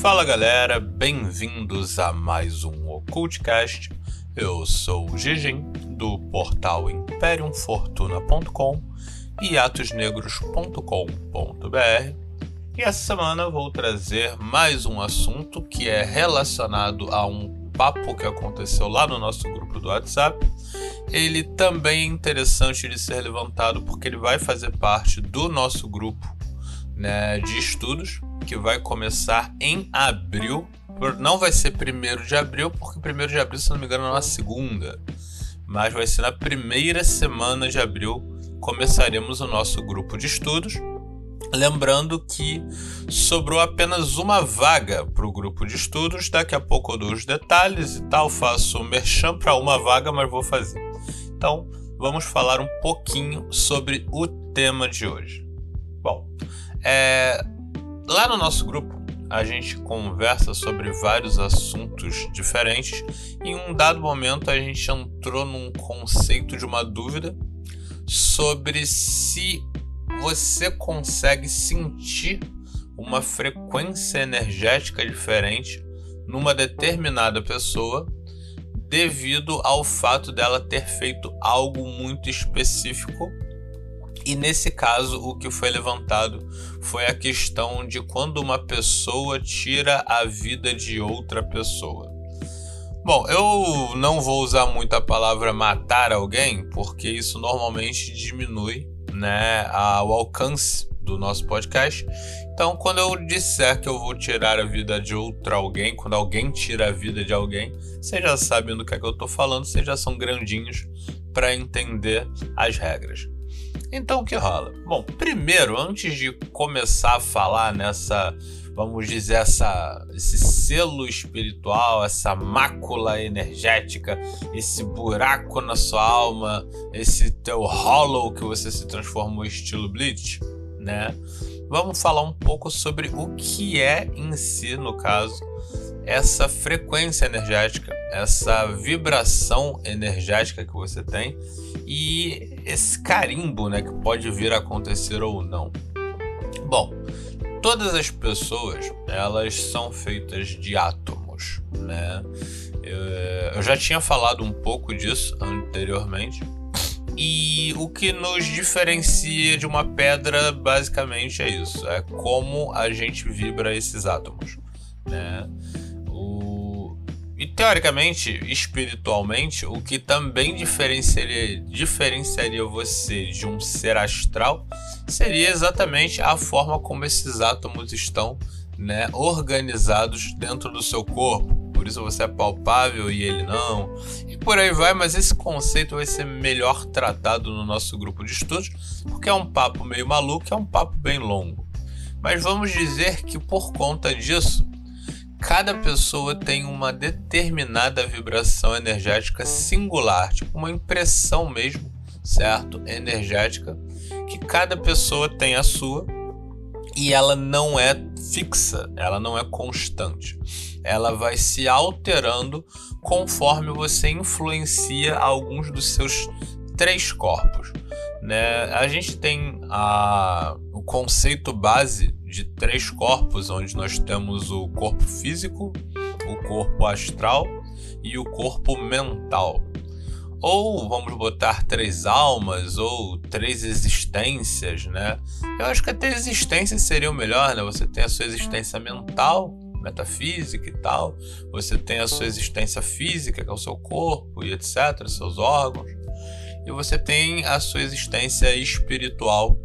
Fala galera, bem-vindos a mais um Occultcast. Eu sou o Gigim, do portal imperiumfortuna.com e atosnegros.com.br, e essa semana eu vou trazer mais um assunto que é relacionado a um papo que aconteceu lá no nosso grupo do WhatsApp. Ele também é interessante de ser levantado porque ele vai fazer parte do nosso grupo, né, de estudos, que vai começar em abril. Não vai ser 1º de abril, porque 1º de abril, se não me engano, é na segunda, mas vai ser na primeira semana de abril. Começaremos o nosso grupo de estudos. Lembrando que sobrou apenas uma vaga para o grupo de estudos. Daqui a pouco eu dou os detalhes e tal, faço um merchan para uma vaga, mas vou fazer. Então, vamos falar um pouquinho sobre o tema de hoje. Bom, lá no nosso grupo, a gente conversa sobre vários assuntos diferentes. Em um dado momento, a gente entrou num conceito de uma dúvida sobre se você consegue sentir uma frequência energética diferente numa determinada pessoa devido ao fato dela ter feito algo muito específico. E nesse caso, o que foi levantado foi a questão de quando uma pessoa tira a vida de outra pessoa. Bom, eu não vou usar muito a palavra matar alguém, porque isso normalmente diminui, né, o alcance do nosso podcast. Então, quando eu disser que eu vou tirar a vida de outra alguém, quando alguém tira a vida de alguém, vocês já sabem do que é que eu estou falando, vocês já são grandinhos para entender as regras. Então, o que rola? Bom, primeiro, antes de começar a falar nessa, vamos dizer, esse selo espiritual, essa mácula energética, esse buraco na sua alma, esse teu hollow que você se transformou estilo Bleach, né? Vamos falar um pouco sobre o que é em si, no caso, essa frequência energética, essa vibração energética que você tem e esse carimbo, né, que pode vir a acontecer ou não. Bom, todas as pessoas, elas são feitas de átomos, né? Eu já tinha falado um pouco disso anteriormente. E o que nos diferencia de uma pedra, basicamente, é isso. É como a gente vibra esses átomos, né? E teoricamente, espiritualmente, o que também diferenciaria você de um ser astral seria exatamente a forma como esses átomos estão, né, organizados dentro do seu corpo. Por isso você é palpável e ele não. E por aí vai, mas esse conceito vai ser melhor tratado no nosso grupo de estudos, porque é um papo meio maluco, é um papo bem longo. Mas vamos dizer que por conta disso, cada pessoa tem uma determinada vibração energética singular, tipo uma impressão mesmo, certo? Energética, que cada pessoa tem a sua, e ela não é fixa, ela não é constante. Ela vai se alterando conforme você influencia alguns dos seus 3 corpos, né? A gente tem o conceito base de 3 corpos, onde nós temos o corpo físico, o corpo astral e o corpo mental. Ou vamos botar 3 almas, ou 3 existências, né? Eu acho que até existência seria o melhor, né? Você tem a sua existência mental, metafísica e tal. Você tem a sua existência física, que é o seu corpo e etc., seus órgãos. E você tem a sua existência espiritual,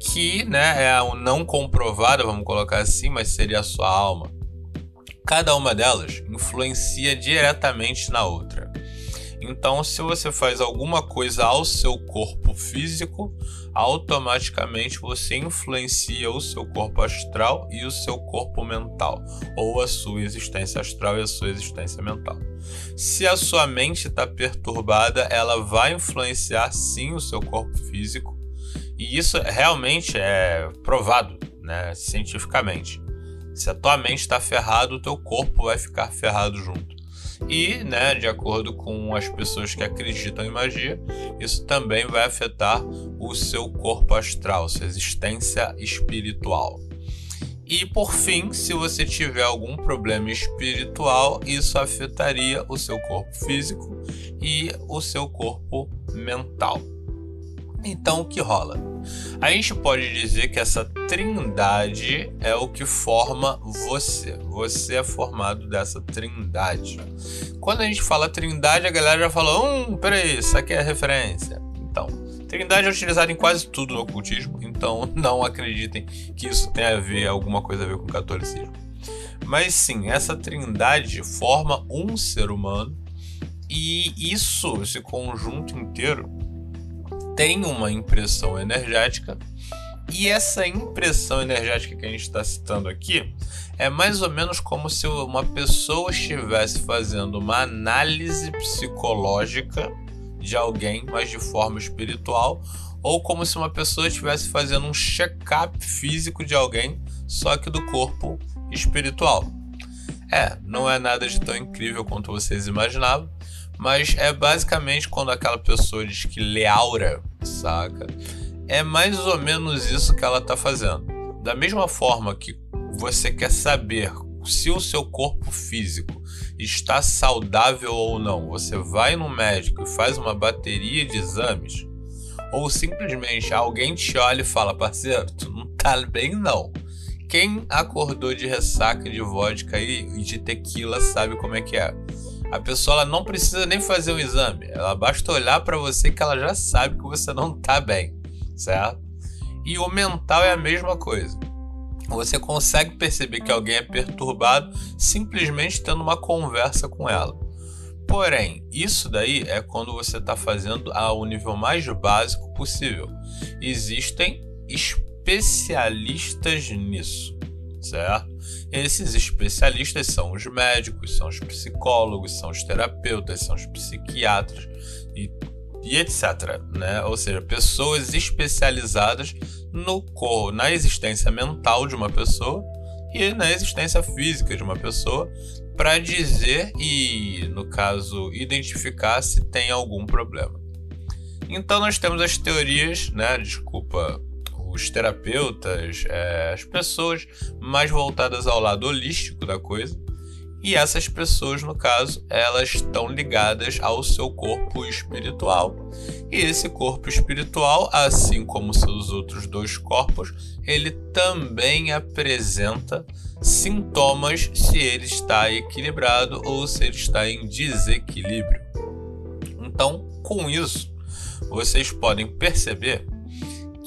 que, né, é a não comprovada, vamos colocar assim, mas seria a sua alma. Cada uma delas influencia diretamente na outra. Então, se você faz alguma coisa ao seu corpo físico, automaticamente você influencia o seu corpo astral e o seu corpo mental, ou a sua existência astral e a sua existência mental. Se a sua mente está perturbada, ela vai influenciar sim o seu corpo físico, e isso realmente é provado, né, cientificamente. Se a tua mente está ferrada, o teu corpo vai ficar ferrado junto. E, né, de acordo com as pessoas que acreditam em magia, isso também vai afetar o seu corpo astral, sua existência espiritual. E por fim, se você tiver algum problema espiritual, isso afetaria o seu corpo físico e o seu corpo mental. Então, o que rola? A gente pode dizer que essa trindade é o que forma você. Você é formado dessa trindade. Quando a gente fala trindade, a galera já fala, peraí, isso aqui é referência. Então, trindade é utilizada em quase tudo no ocultismo, então não acreditem que isso tenha alguma coisa a ver com o catolicismo. Mas sim, essa trindade forma um ser humano e esse conjunto inteiro tem uma impressão energética, e essa impressão energética que a gente está citando aqui é mais ou menos como se uma pessoa estivesse fazendo uma análise psicológica de alguém, mas de forma espiritual, ou como se uma pessoa estivesse fazendo um check-up físico de alguém, só que do corpo espiritual. Não é nada de tão incrível quanto vocês imaginavam, mas é basicamente quando aquela pessoa diz que lê aura, saca? É mais ou menos isso que ela tá fazendo. Da mesma forma que você quer saber se o seu corpo físico está saudável ou não, você vai no médico e faz uma bateria de exames, ou simplesmente alguém te olha e fala, parceiro, tu não tá bem não. Quem acordou de ressaca de vodka e de tequila sabe como é que é. A pessoa ela não precisa nem fazer um exame, ela basta olhar para você que ela já sabe que você não tá bem, certo? E o mental é a mesma coisa. Você consegue perceber que alguém é perturbado simplesmente tendo uma conversa com ela. Porém, isso daí é quando você está fazendo ao nível mais básico possível. Existem especialistas nisso, certo? Esses especialistas são os médicos, são os psicólogos, são os terapeutas, são os psiquiatras e etc, né? Ou seja, pessoas especializadas na existência mental de uma pessoa e na existência física de uma pessoa para dizer e, no caso, identificar se tem algum problema. Então nós temos as teorias, né? Os terapeutas, as pessoas mais voltadas ao lado holístico da coisa, e essas pessoas, no caso, elas estão ligadas ao seu corpo espiritual. E esse corpo espiritual, assim como seus outros dois corpos, ele também apresenta sintomas se ele está equilibrado ou se ele está em desequilíbrio. Então, com isso, vocês podem perceber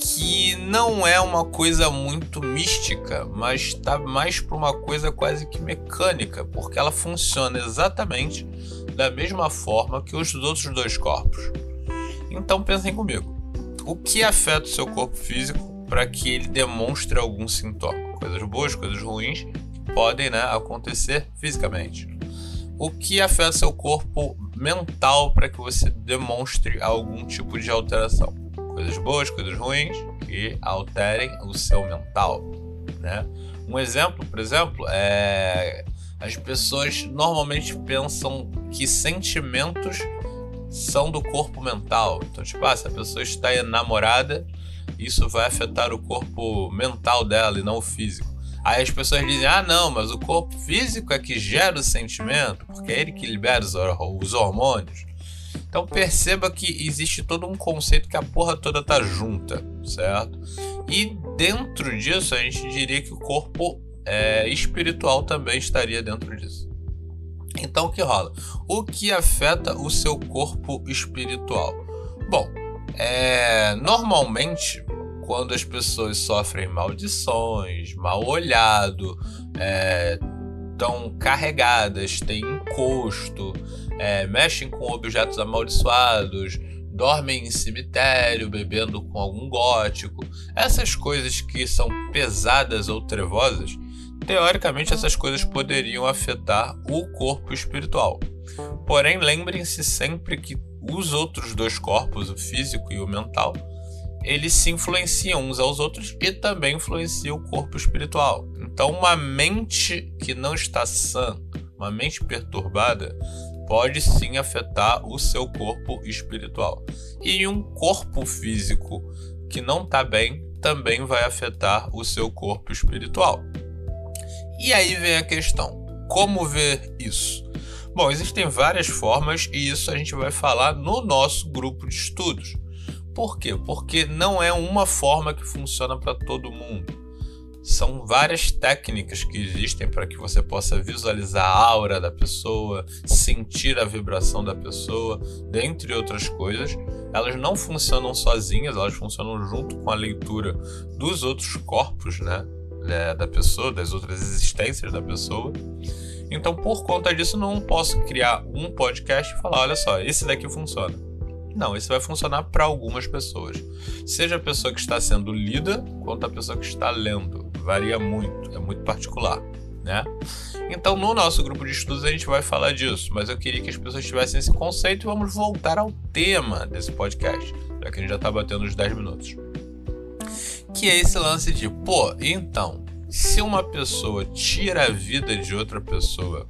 que não é uma coisa muito mística, mas está mais para uma coisa quase que mecânica, porque ela funciona exatamente da mesma forma que os outros dois corpos. Então pensem comigo, o que afeta o seu corpo físico para que ele demonstre algum sintoma? Coisas boas, coisas ruins que podem, acontecer fisicamente. O que afeta o seu corpo mental para que você demonstre algum tipo de alteração? Coisas boas, coisas ruins que alterem o seu mental, né? Um exemplo, por exemplo, as pessoas normalmente pensam que sentimentos são do corpo mental. Então, se a pessoa está enamorada, isso vai afetar o corpo mental dela e não o físico. Aí as pessoas dizem, não, mas o corpo físico é que gera o sentimento, porque é ele que libera os hormônios. Então perceba que existe todo um conceito que a porra toda tá junta, certo? E dentro disso a gente diria que o corpo espiritual também estaria dentro disso. Então o que rola? O que afeta o seu corpo espiritual? Bom, normalmente quando as pessoas sofrem maldições, mal olhado, estão carregadas, têm encosto, mexem com objetos amaldiçoados, dormem em cemitério, bebendo com algum gótico, essas coisas que são pesadas ou trevosas, teoricamente essas coisas poderiam afetar o corpo espiritual. Porém, lembrem-se sempre que os outros dois corpos, o físico e o mental, eles se influenciam uns aos outros e também influenciam o corpo espiritual. Então, uma mente que não está sã, uma mente perturbada, pode sim afetar o seu corpo espiritual. E um corpo físico que não está bem também vai afetar o seu corpo espiritual. E aí vem a questão, como ver isso? Bom, existem várias formas e isso a gente vai falar no nosso grupo de estudos. Por quê? Porque não é uma forma que funciona para todo mundo. São várias técnicas que existem para que você possa visualizar a aura da pessoa, sentir a vibração da pessoa, dentre outras coisas. Elas não funcionam sozinhas, elas funcionam junto com a leitura dos outros corpos, né, da pessoa, das outras existências da pessoa. Então, por conta disso, não posso criar um podcast e falar, olha só, esse daqui funciona. Não, esse vai funcionar para algumas pessoas. Seja a pessoa que está sendo lida, quanto a pessoa que está lendo. Varia muito, é muito particular, né? Então, no nosso grupo de estudos, a gente vai falar disso. Mas eu queria que as pessoas tivessem esse conceito e vamos voltar ao tema desse podcast, já que a gente já está batendo os 10 minutos. Que é esse lance de, então, se uma pessoa tira a vida de outra pessoa,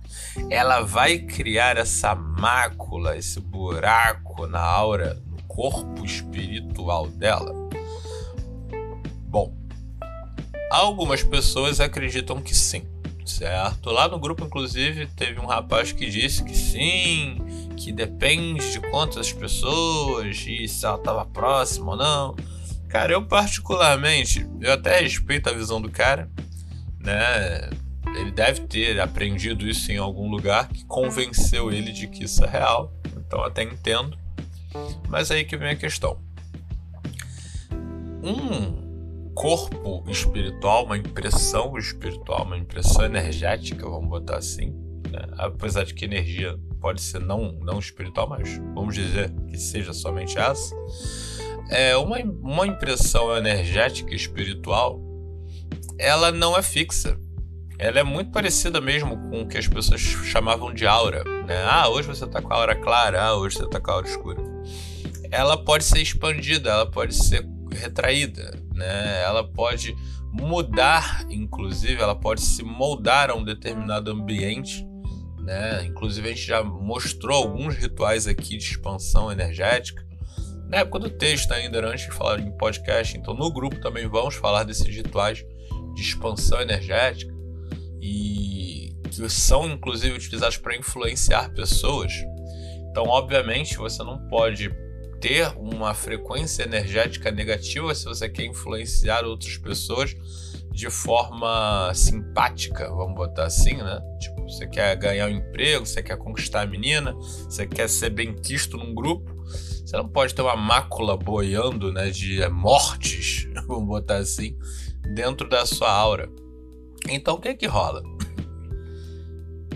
ela vai criar essa mácula, esse buraco na aura, no corpo espiritual dela? Bom, algumas pessoas acreditam que sim, certo? Lá no grupo, inclusive, teve um rapaz que disse que sim, que depende de quantas pessoas e se ela estava próxima ou não. Cara, eu particularmente, eu até respeito a visão do cara, né? Ele deve ter aprendido isso em algum lugar que convenceu ele de que isso é real, então até entendo. Mas aí que vem a questão. Um corpo espiritual, uma impressão espiritual, uma impressão energética, vamos botar assim, né? Apesar de que energia pode ser não espiritual, mas vamos dizer que seja somente essa. É uma impressão energética espiritual, ela não é fixa. Ela é muito parecida mesmo com o que as pessoas chamavam de aura, né? Hoje você está com a aura clara, hoje você está com a aura escura. Ela pode ser expandida, ela pode ser retraída, né? Ela pode mudar, inclusive, ela pode se moldar a um determinado ambiente, né? Inclusive a gente já mostrou alguns rituais aqui de expansão energética. Na época do texto ainda, antes de falar em podcast, então no grupo também vamos falar desses rituais de expansão energética e que são inclusive utilizados para influenciar pessoas. Então, obviamente, você não pode ter uma frequência energética negativa se você quer influenciar outras pessoas de forma simpática, vamos botar assim, né? Tipo, você quer ganhar um emprego, você quer conquistar a menina, você quer ser benquisto num grupo. Você não pode ter uma mácula boiando, né, de mortes, vamos botar assim, dentro da sua aura. Então, o que é que rola?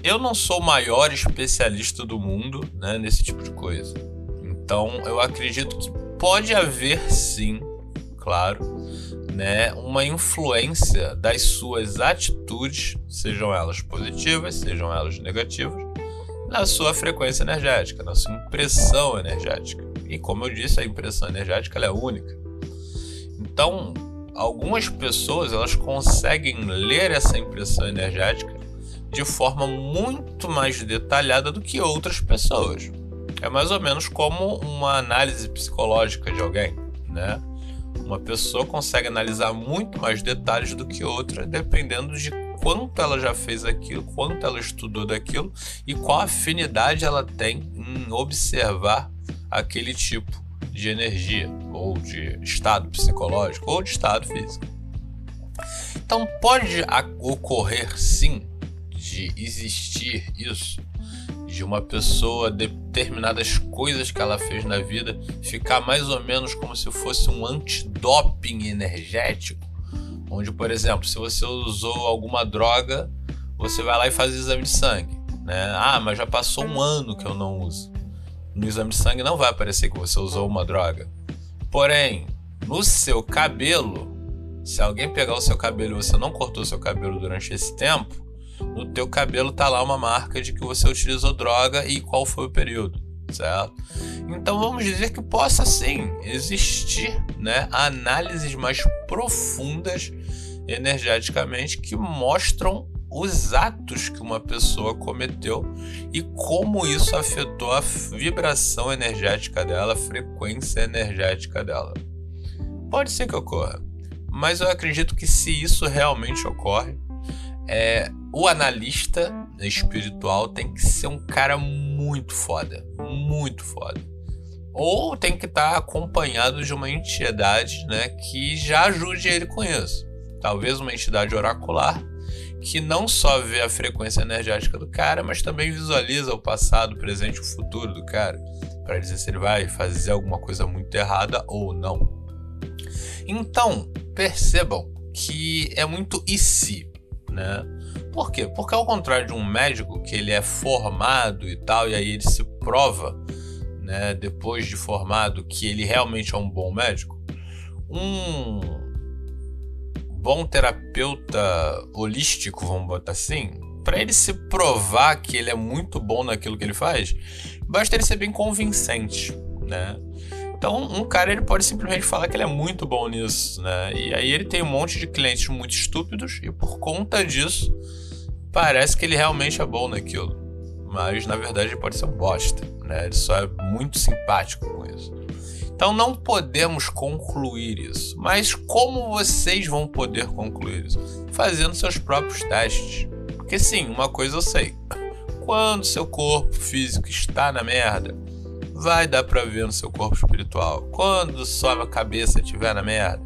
Eu não sou o maior especialista do mundo, né, nesse tipo de coisa. Então, eu acredito que pode haver, sim, claro, né, uma influência das suas atitudes, sejam elas positivas, sejam elas negativas, na sua frequência energética, na sua impressão energética. E como eu disse, a impressão energética ela é única. Então, algumas pessoas elas conseguem ler essa impressão energética de forma muito mais detalhada do que outras pessoas. É mais ou menos como uma análise psicológica de alguém, né? Uma pessoa consegue analisar muito mais detalhes do que outra, dependendo de quanto ela já fez aquilo, quanto ela estudou daquilo e qual afinidade ela tem em observar aquele tipo de energia, ou de estado psicológico, ou de estado físico. Então pode ocorrer sim de existir isso, de uma pessoa, determinadas coisas que ela fez na vida, ficar mais ou menos como se fosse um antidoping energético, onde, por exemplo, se você usou alguma droga, você vai lá e faz exame de sangue, né? Mas já passou um ano que eu não uso. No exame de sangue não vai aparecer que você usou uma droga. Porém, no seu cabelo, se alguém pegar o seu cabelo e você não cortou o seu cabelo durante esse tempo, no teu cabelo tá lá uma marca de que você utilizou droga e qual foi o período, certo? Então vamos dizer que possa sim existir, né, análises mais profundas energeticamente que mostram os atos que uma pessoa cometeu e como isso afetou a vibração energética dela, a frequência energética dela. Pode ser que ocorra, mas eu acredito que se isso realmente ocorre, O analista espiritual tem que ser um cara muito foda, muito foda. Ou tem que estar acompanhado de uma entidade, né, que já ajude ele com isso. Talvez uma entidade oracular que não só vê a frequência energética do cara, mas também visualiza o passado, o presente e o futuro do cara, para dizer se ele vai fazer alguma coisa muito errada ou não. Então, percebam que é muito e se, né? Por quê? Porque ao contrário de um médico que ele é formado e tal, e aí ele se prova, né, depois de formado, que ele realmente é um bom médico, um bom terapeuta holístico, vamos botar assim, para ele se provar que ele é muito bom naquilo que ele faz, basta ele ser bem convincente, né? Então, um cara ele pode simplesmente falar que ele é muito bom nisso, né? E aí ele tem um monte de clientes muito estúpidos e por conta disso parece que ele realmente é bom naquilo. Mas na verdade ele pode ser um bosta, né? Ele só é muito simpático com isso. Então não podemos concluir isso. Mas como vocês vão poder concluir isso? Fazendo seus próprios testes. Porque sim, uma coisa eu sei. Quando seu corpo físico está na merda, vai dar pra ver no seu corpo espiritual. Quando sua cabeça estiver na merda,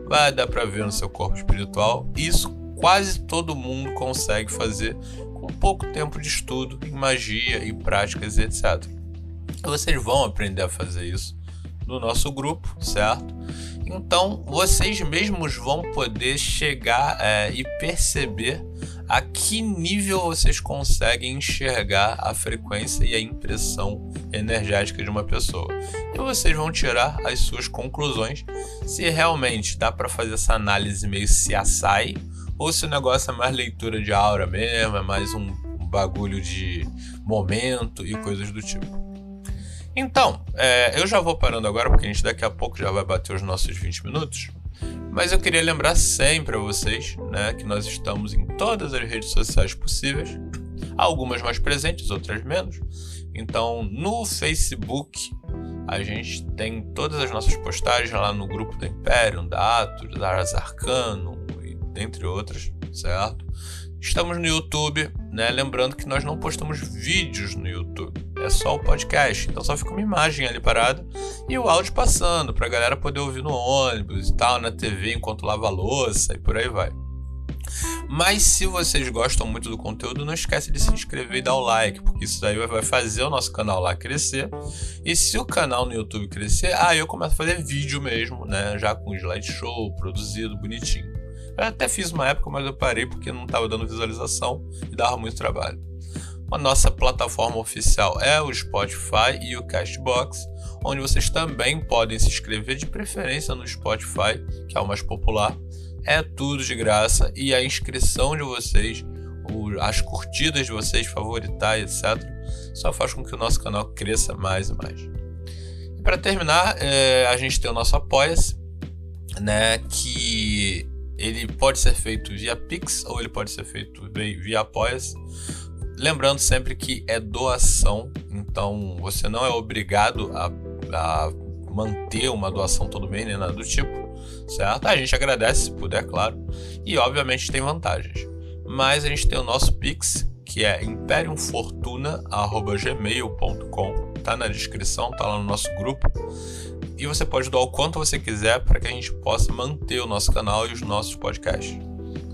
vai dar pra ver no seu corpo espiritual. Isso quase todo mundo consegue fazer com pouco tempo de estudo em magia e práticas e etc. Vocês vão aprender a fazer isso no nosso grupo, certo? Então, vocês mesmos vão poder chegar e perceber a que nível vocês conseguem enxergar a frequência e a impressão energética de uma pessoa. E vocês vão tirar as suas conclusões se realmente dá para fazer essa análise meio CSI ou se o negócio é mais leitura de aura mesmo, é mais um bagulho de momento e coisas do tipo. Então, eu já vou parando agora porque a gente daqui a pouco já vai bater os nossos 20 minutos. Mas eu queria lembrar sempre a vocês, né, que nós estamos em todas as redes sociais possíveis. Algumas mais presentes, outras menos. Então, no Facebook, a gente tem todas as nossas postagens lá no grupo do Imperium, da Atos, da Ars Arcanum, e dentre outras, certo? Estamos no YouTube, né? Lembrando que nós não postamos vídeos no YouTube, é só o podcast, então só fica uma imagem ali parada e o áudio passando pra galera poder ouvir no ônibus e tal, na TV enquanto lava a louça e por aí vai. Mas se vocês gostam muito do conteúdo, não esquece de se inscrever e dar o like, porque isso daí vai fazer o nosso canal lá crescer. E se o canal no YouTube crescer, eu começo a fazer vídeo mesmo, né? Já com slideshow produzido, bonitinho. Eu até fiz uma época, mas eu parei porque não estava dando visualização e dava muito trabalho. A nossa plataforma oficial é o Spotify e o Castbox, onde vocês também podem se inscrever, de preferência no Spotify, que é o mais popular. É tudo de graça e a inscrição de vocês, as curtidas de vocês, favoritar, etc., só faz com que o nosso canal cresça mais e mais. E para terminar, a gente tem o nosso Apoia-se, né, que ele pode ser feito via Pix ou ele pode ser feito via Apoia-se. Lembrando sempre que é doação, então você não é obrigado a manter uma doação todo mês, nem nada do tipo, certo? A gente agradece se puder, claro, e obviamente tem vantagens. Mas a gente tem o nosso Pix, que é imperiumfortuna@gmail.com, tá na descrição, tá lá no nosso grupo. E você pode doar o quanto você quiser para que a gente possa manter o nosso canal e os nossos podcasts.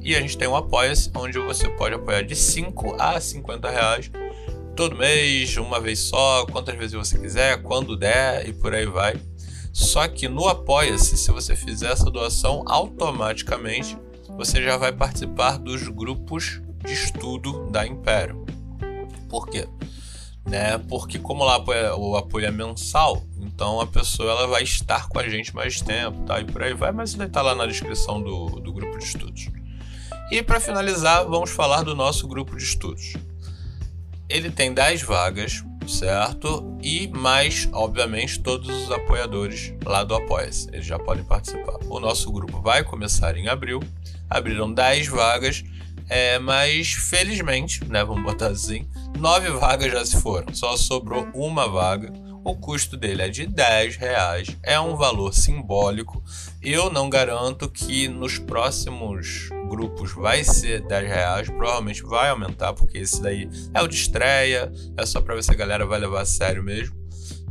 E a gente tem um Apoia-se, onde você pode apoiar de 5 a 50 reais todo mês, uma vez só, quantas vezes você quiser, quando der e por aí vai. Só que no Apoia-se, se você fizer essa doação, automaticamente você já vai participar dos grupos de estudo da Imperium. Por quê? Porque como lá o apoio é mensal, então a pessoa ela vai estar com a gente mais tempo, tá? E por aí vai, mas isso vai estar lá na descrição do grupo de estudos. E para finalizar, vamos falar do nosso grupo de estudos. Ele tem 10 vagas, certo? E mais, obviamente, todos os apoiadores lá do Apoia-se, eles já podem participar. O nosso grupo vai começar em abril, abriram 10 vagas, mas felizmente, né, vamos botar assim, 9 vagas já se foram, só sobrou uma vaga. O custo dele é de R$10, é um valor simbólico. Eu não garanto que nos próximos grupos vai ser R$10, provavelmente vai aumentar, porque esse daí é o de estreia, é só para ver se a galera vai levar a sério mesmo.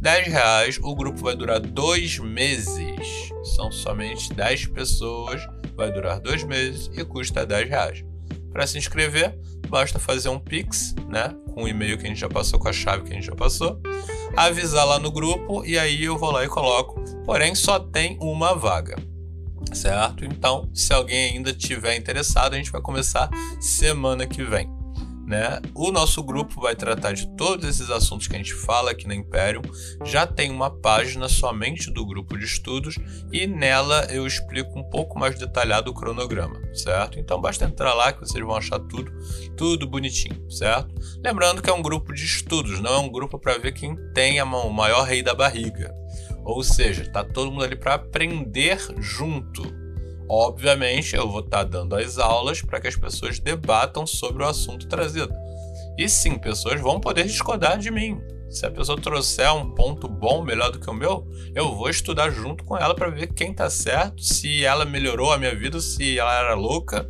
R$10, o grupo vai durar 2 meses, são somente 10 pessoas, vai durar 2 meses e custa R$10. Para se inscrever, basta fazer um Pix, né, com o e-mail que a gente já passou, com a chave que a gente já passou, avisar lá no grupo e aí eu vou lá e coloco, porém só tem uma vaga, certo? Então, se alguém ainda tiver interessado, a gente vai começar semana que vem, né? O nosso grupo vai tratar de todos esses assuntos que a gente fala aqui na Imperium. Já tem uma página somente do grupo de estudos e nela eu explico um pouco mais detalhado o cronograma, certo? Então basta entrar lá que vocês vão achar tudo bonitinho, certo? Lembrando que é um grupo de estudos, não é um grupo para ver quem tem o maior rei da barriga. Ou seja, tá todo mundo ali para aprender junto. Obviamente, eu vou estar dando as aulas para que as pessoas debatam sobre o assunto trazido. E sim, pessoas vão poder discordar de mim. Se a pessoa trouxer um ponto bom, melhor do que o meu, eu vou estudar junto com ela para ver quem tá certo, se ela melhorou a minha vida, se ela era louca,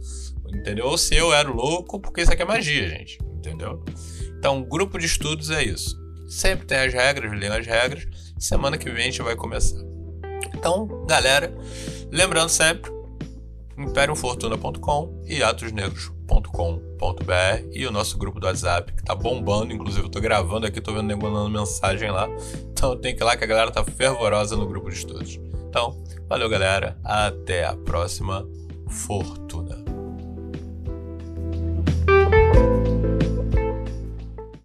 entendeu? Ou se eu era louco, porque isso aqui é magia, gente, entendeu? Então, grupo de estudos é isso. Sempre tem as regras, leiam as regras. Semana que vem a gente vai começar. Então, galera, lembrando sempre, imperiumfortuna.com e atosnegros.com.br e o nosso grupo do WhatsApp que tá bombando, inclusive eu tô gravando aqui, tô vendo nego mandando mensagem lá, então tem que ir lá que a galera tá fervorosa no grupo de estudos. Então, valeu galera, até a próxima, fortuna!